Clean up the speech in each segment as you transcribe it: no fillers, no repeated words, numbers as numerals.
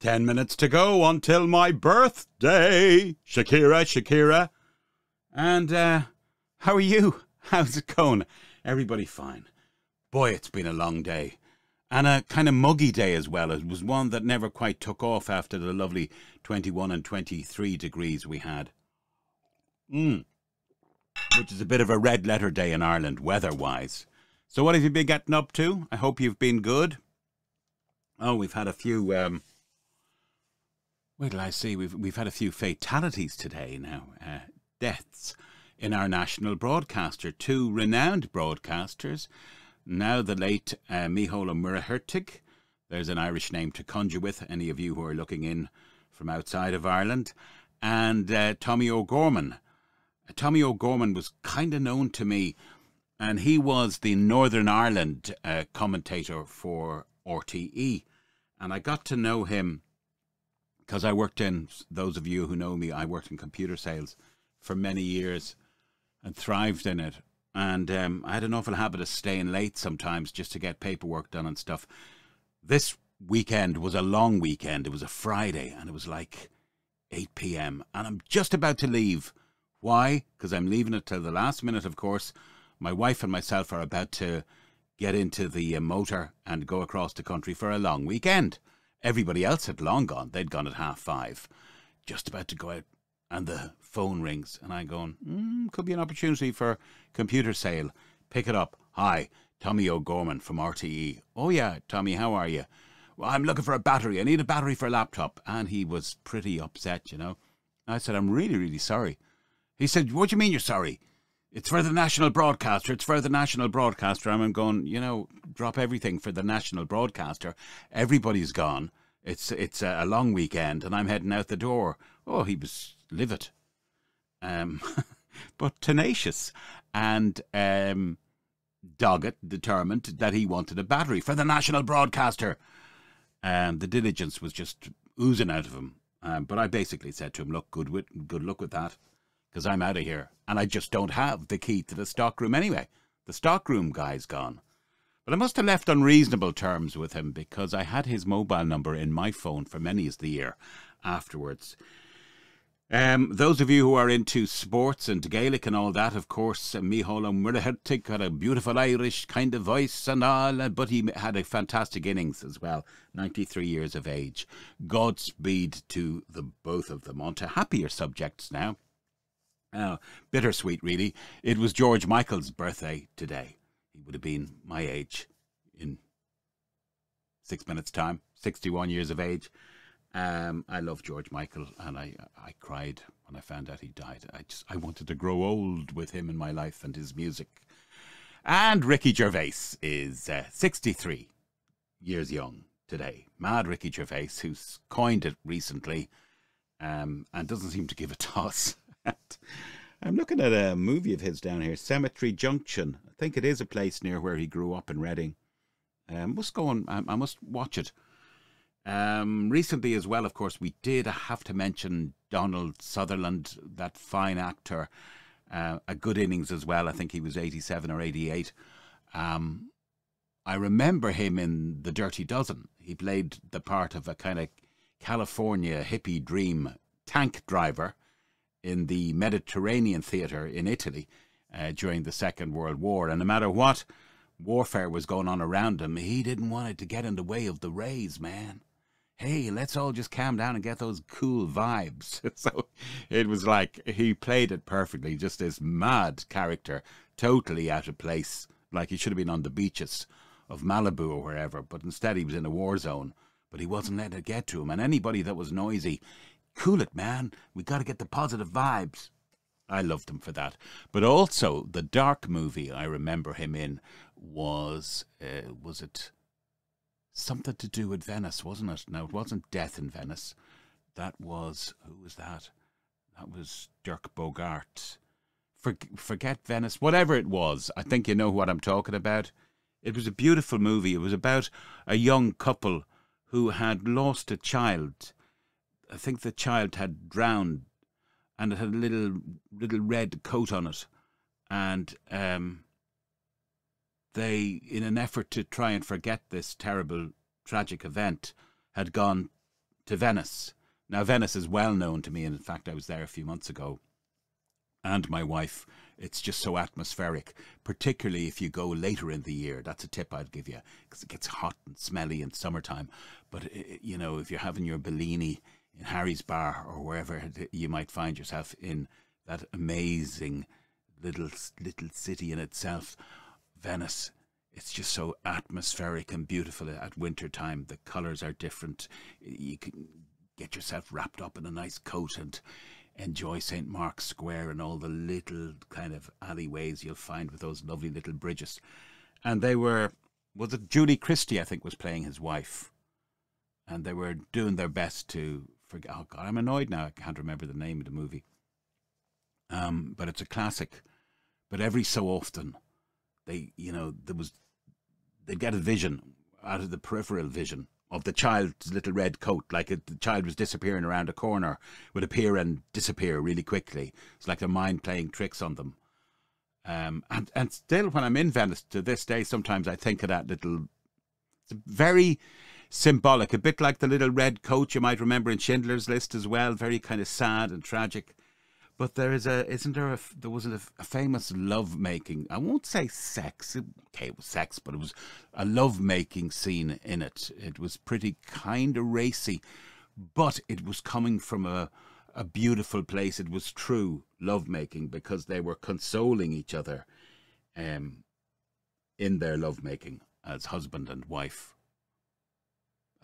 10 minutes to go until my birthday. Shakira, Shakira. And how are you? How's it going? Everybody fine? Boy, it's been a long day. And a kind of muggy day as well. It was one that never quite took off after the lovely 21 and 23 degrees we had. Which is a bit of a red letter day in Ireland, weather-wise. So what have you been getting up to? I hope you've been good. Oh, we've had a few... wait till I see. We've had a few fatalities today now. Deaths in our national broadcaster. Two renowned broadcasters. Now the late Muirceartaigh. There's an Irish name to conjure with, any of you who are looking in from outside of Ireland. And Tommy O'Gorman. Tommy O'Gorman was kind of known to me, and he was the Northern Ireland commentator for RTE. And I got to know him because I worked in, those of you who know me, I worked in computer sales for many years and thrived in it. And I had an awful habit of staying late sometimes just to get paperwork done and stuff. This weekend was a long weekend. It was a Friday, and it was like 8 p.m. And I'm just about to leave. Why? Because I'm leaving it till the last minute, of course. My wife and myself are about to get into the motor and go across the country for a long weekend. Everybody else had long gone. They'd gone at 5:30. Just about to go out, and the phone rings, and I'm going, could be an opportunity for computer sale. Pick it up. Hi, Tommy O'Gorman from RTE. Oh yeah, Tommy, how are you? Well, I'm looking for a battery. I need a battery for a laptop. And he was pretty upset, you know. I said, I'm really, really sorry. He said, what do you mean you're sorry? It's for the national broadcaster. It's for the national broadcaster. I'm going, you know, drop everything for the national broadcaster. Everybody's gone. It's a long weekend, and I'm heading out the door. Oh, he was livid. But tenacious and dogged, determined that he wanted a battery for the national broadcaster. And the diligence was just oozing out of him. But I basically said to him, look, good luck with that, because I'm out of here. And I just don't have the key to the stockroom anyway. The stockroom guy's gone. But I must have left on reasonable terms with him, because I had his mobile number in my phone for many as the year afterwards. Those of you who are into sports and Gaelic and all that, of course, Muirceartaigh got a beautiful Irish kind of voice and all, but he had a fantastic innings as well, 93 years of age. Godspeed to the both of them. On to happier subjects now. Bittersweet, really. It was George Michael's birthday today. He would have been my age in 6 minutes' time, 61 years of age. I love George Michael, and I cried when I found out he died. I wanted to grow old with him in my life and his music. And Ricky Gervais is 63 years young today. Mad Ricky Gervais, who's coined it recently and doesn't seem to give a toss. I'm looking at a movie of his down here, Cemetery Junction. I think it is a place near where he grew up in Reading. I must watch it. Recently as well, of course, we did have to mention Donald Sutherland, that fine actor. A good innings as well. I think he was 87 or 88. I remember him in The Dirty Dozen. He played the part of a kind of California hippie dream tank driver in the Mediterranean theatre in Italy during the Second World War. And no matter what warfare was going on around him, he didn't want it to get in the way of the rays, man. Hey, let's all just calm down and get those cool vibes. So it was like he played it perfectly, just this mad character, totally out of place, like he should have been on the beaches of Malibu or wherever, but instead he was in a war zone. But he wasn't letting it get to him, and anybody that was noisy, cool it, man. We got to get the positive vibes. I loved him for that. But also, the dark movie I remember him in was it something to do with Venice, wasn't it? No, it wasn't Death in Venice. That was, who was that? That was Dirk Bogarts. Forget Venice, whatever it was. I think you know what I'm talking about. It was a beautiful movie. It was about a young couple who had lost a child. I think the child had drowned, and it had a little red coat on it. And they, in an effort to try and forget this terrible, tragic event, had gone to Venice. Now, Venice is well known to me, and in fact, I was there a few months ago. And my wife, it's just so atmospheric, particularly if you go later in the year. That's a tip I'd give you, because it gets hot and smelly in summertime. But, you know, if you're having your Bellini in Harry's Bar or wherever, you might find yourself in that amazing little city in itself, Venice. It's just so atmospheric and beautiful at winter time. The colours are different. You can get yourself wrapped up in a nice coat and enjoy St. Mark's Square and all the little kind of alleyways you'll find with those lovely little bridges. And they were, was it Julie Christie, I think, was playing his wife. And they were doing their best to forget. Oh, God, I'm annoyed now. I can't remember the name of the movie. But it's a classic. But every so often, they, you know, they'd get a vision out of the peripheral vision of the child's little red coat, like the child was disappearing around a corner, would appear and disappear really quickly. It's like their mind playing tricks on them. And still, when I'm in Venice to this day, sometimes I think of that little, it's very symbolic, a bit like the little red coat you might remember in Schindler's List as well, very kind of sad and tragic. But there is there wasn't a famous love-making, I won't say sex, okay, it was sex, but it was a love-making scene in it. It was pretty kind of racy, but it was coming from a beautiful place. It was true love-making because they were consoling each other in their love-making as husband and wife.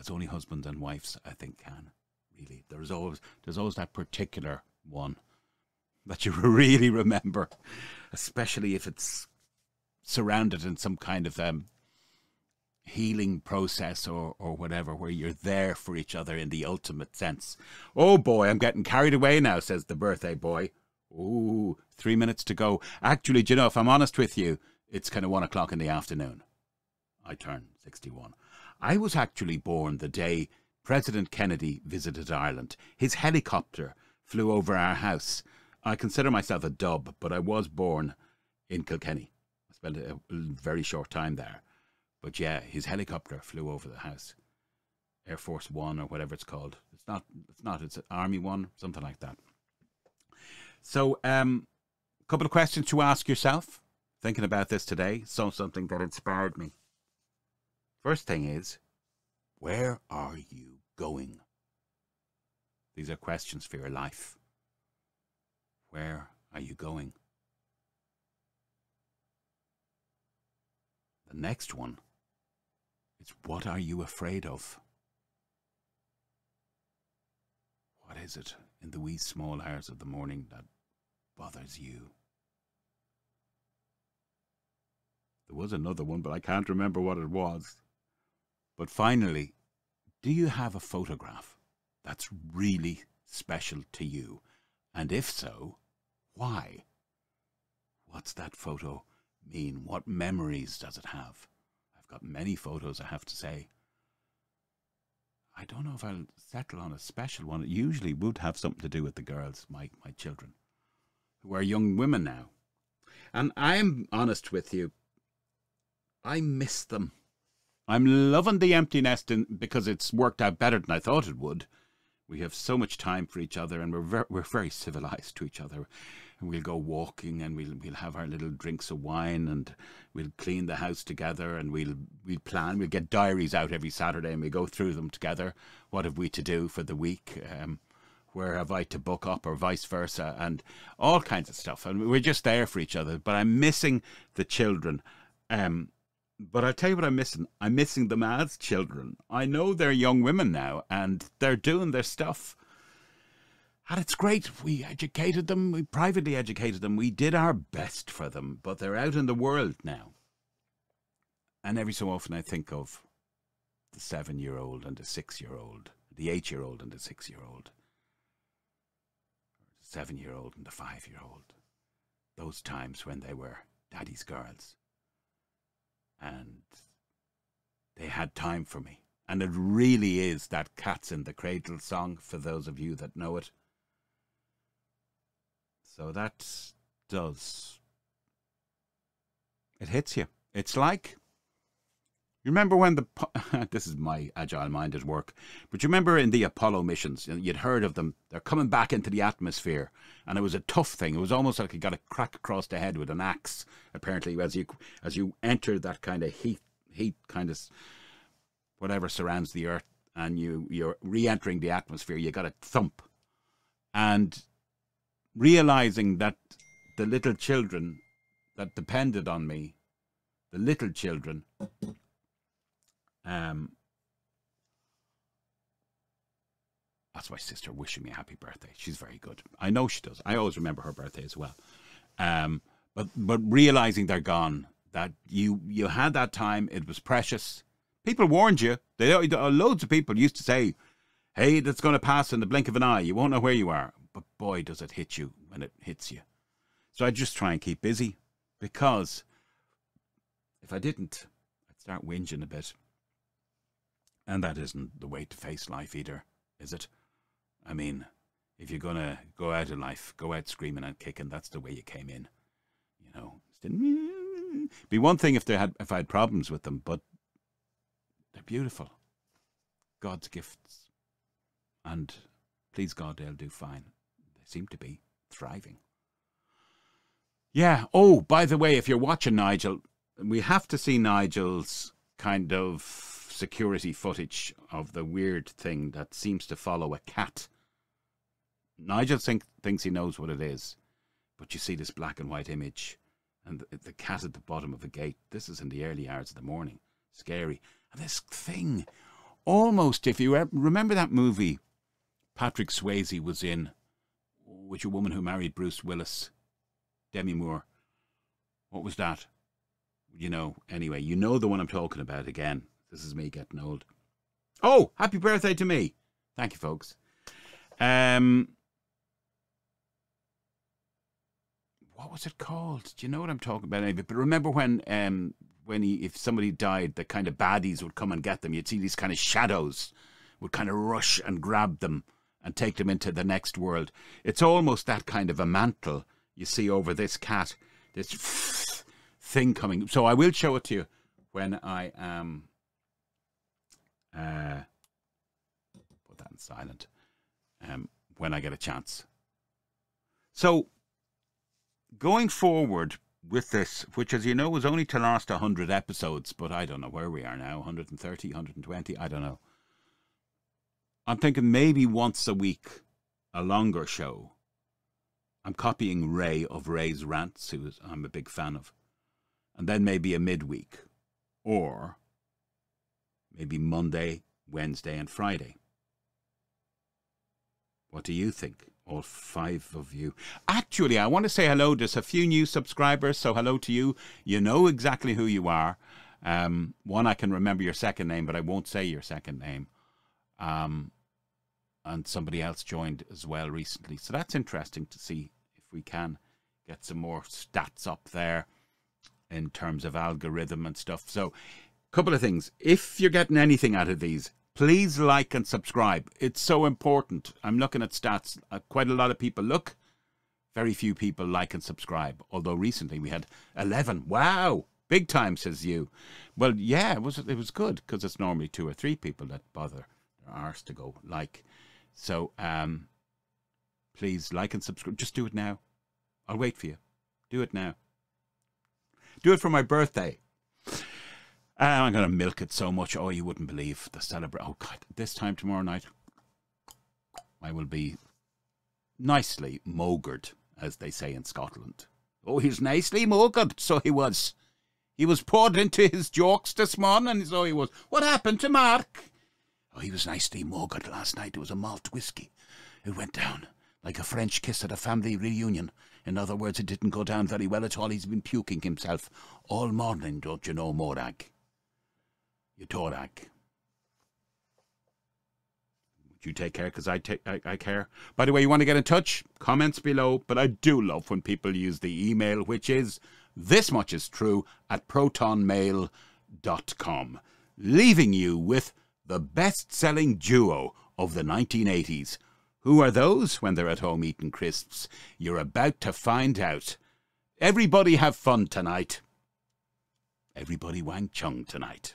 As only husbands and wives, I think, can, really. There's always that particular one that you really remember, especially if it's surrounded in some kind of healing process or whatever, where you're there for each other in the ultimate sense. Oh boy, I'm getting carried away now, says the birthday boy. Ooh, 3 minutes to go. Actually, do you know, if I'm honest with you, it's kind of 1 o'clock in the afternoon. I turn 61. I was actually born the day President Kennedy visited Ireland. His helicopter flew over our house. I consider myself a dub, but I was born in Kilkenny. I spent a very short time there. But yeah, his helicopter flew over the house. Air Force One or whatever it's called. It's Army One, something like that. So, a couple of questions to ask yourself. Thinking about this today, saw something that inspired me. First thing is, where are you going? These are questions for your life. Where are you going? The next one is, what are you afraid of? What is it in the wee small hours of the morning that bothers you? There was another one, but I can't remember what it was. But finally, do you have a photograph that's really special to you? And if so, why? What's that photo mean? What memories does it have? I've got many photos, I have to say. I don't know if I'll settle on a special one. It usually would have something to do with the girls, my children, who are young women now. And I'm honest with you, I miss them. I'm loving the empty nest because it's worked out better than I thought it would. We have so much time for each other, and we're very civilized to each other. And we'll go walking, and we'll have our little drinks of wine, and we'll clean the house together, and we'll plan. We'll get diaries out every Saturday, and we go through them together. What have we to do for the week? Where have I to book up, or vice versa, and all kinds of stuff. And we're just there for each other. But I'm missing the children. But I'll tell you what I'm missing. I'm missing them as children. I know they're young women now, and they're doing their stuff. And it's great. We educated them. We privately educated them. We did our best for them. But they're out in the world now. And every so often I think of the 7-year-old and the 6-year-old, the 8-year-old and the 6-year-old, the 7-year-old and the 5-year-old. Those times when they were daddy's girls. And they had time for me. And it really is that Cats in the Cradle song, for those of you that know it. So that does. It hits you. It's like You remember when this is my agile mind at work, but you remember in the Apollo missions, you'd heard of them, they're coming back into the atmosphere, and it was a tough thing. It was almost like you got a crack across the head with an axe, apparently, as you enter that kind of heat kind of whatever surrounds the Earth, and you're re-entering the atmosphere, you got a thump. And realizing that the little children that depended on me, the little children, that's my sister wishing me a happy birthday. She's very good. I know she does. I always remember her birthday as well. But realizing they're gone, that you had that time, it was precious. People warned you. Loads of people used to say, hey, that's going to pass in the blink of an eye. You won't know where you are. But boy, does it hit you when it hits you. So I just try and keep busy, because if I didn't, I'd start whinging a bit. And that isn't the way to face life either, is it? I mean, if you're going to go out in life, go out screaming and kicking. That's the way you came in. You know, be one thing if I had problems with them, but they're beautiful. God's gifts. And please God, they'll do fine. They seem to be thriving. Yeah. Oh, by the way, if you're watching Nigel, we have to see Nigel's kind of security footage of the weird thing that seems to follow a cat. Nigel thinks he knows what it is, but you see this black and white image and the cat at the bottom of the gate. This is in the early hours of the morning. Scary. And this thing, almost, if you remember that movie Patrick Swayze was in, with a woman who married Bruce Willis, Demi Moore. What was that? You know, anyway, you know the one I'm talking about again. This is me getting old. Oh, happy birthday to me. Thank you, folks. What was it called? Do you know what I'm talking about? Anyway, but remember when if somebody died, the kind of baddies would come and get them. You'd see these kind of shadows would kind of rush and grab them and take them into the next world. It's almost that kind of a mantle you see over this cat, this thing coming. So I will show it to you when I am... put that in silent. When I get a chance. So, going forward with this, which as you know was only to last 100 episodes, but I don't know where we are now, 130, 120, I don't know. I'm thinking maybe once a week, a longer show. I'm copying Ray of Ray's Rants, who I'm a big fan of. And then maybe a midweek. Or maybe Monday, Wednesday and Friday. What do you think? All 5 of you. Actually, I want to say hello. There's a few new subscribers, so hello to you. You know exactly who you are. One, I can remember your second name, but I won't say your second name. And somebody else joined as well recently. So that's interesting to see if we can get some more stats up there in terms of algorithm and stuff. So, a couple of things. If you're getting anything out of these, please like and subscribe. It's so important. I'm looking at stats. Quite a lot of people look. Very few people like and subscribe. Although recently we had 11. Wow. Big time, says you. Well, yeah, it was good, because it's normally 2 or 3 people that bother their arse to go like. So, please like and subscribe. Just do it now. I'll wait for you. Do it now. Do it for my birthday. I'm going to milk it so much. Oh, you wouldn't believe the celebration. Oh, God. This time tomorrow night, I will be nicely mogered, as they say in Scotland. Oh, he's nicely mogered. So he was. He was poured into his jokes this morning, so he was. What happened to Mark? Oh, he was nicely mogered last night. It was a malt whiskey. It went down like a French kiss at a family reunion. In other words, it didn't go down very well at all. He's been puking himself all morning, don't you know, Morag? You Torag. Would you take care? Because I care. By the way, you want to get in touch? Comments below. But I do love when people use the email, which is thismuchistrue@protonmail.com. Leaving you with the best-selling duo of the 1980s. Who are those when they're at home eating crisps? You're about to find out. Everybody have fun tonight. Everybody wang chung tonight.